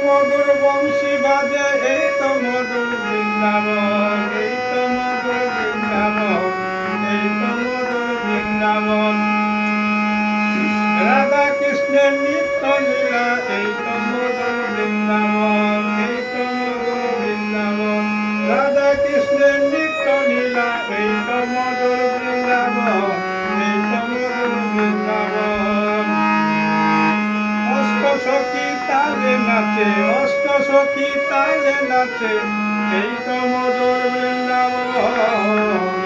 মধুর বংশী বাজে, এই তো মধুর বৃন্দাবন, এই তো মধুর বৃন্দাবন, এই তো মধুর বৃন্দাবন। রাধা কৃষ্ণের নিত্য লীলা, এই তো মধুর বৃন্দাবন, এই তো মধুর বৃন্দাবন। রাধা কৃষ্ণের নিত্য লীলা, এই তো মধুর বৃন্দাবন, এই তো মধুর বৃন্দাবন। অষ্ট সখী তালে নাচে, অষ্ট সখী তালে নাচে, এই তো মধুর বৃন্দাবন।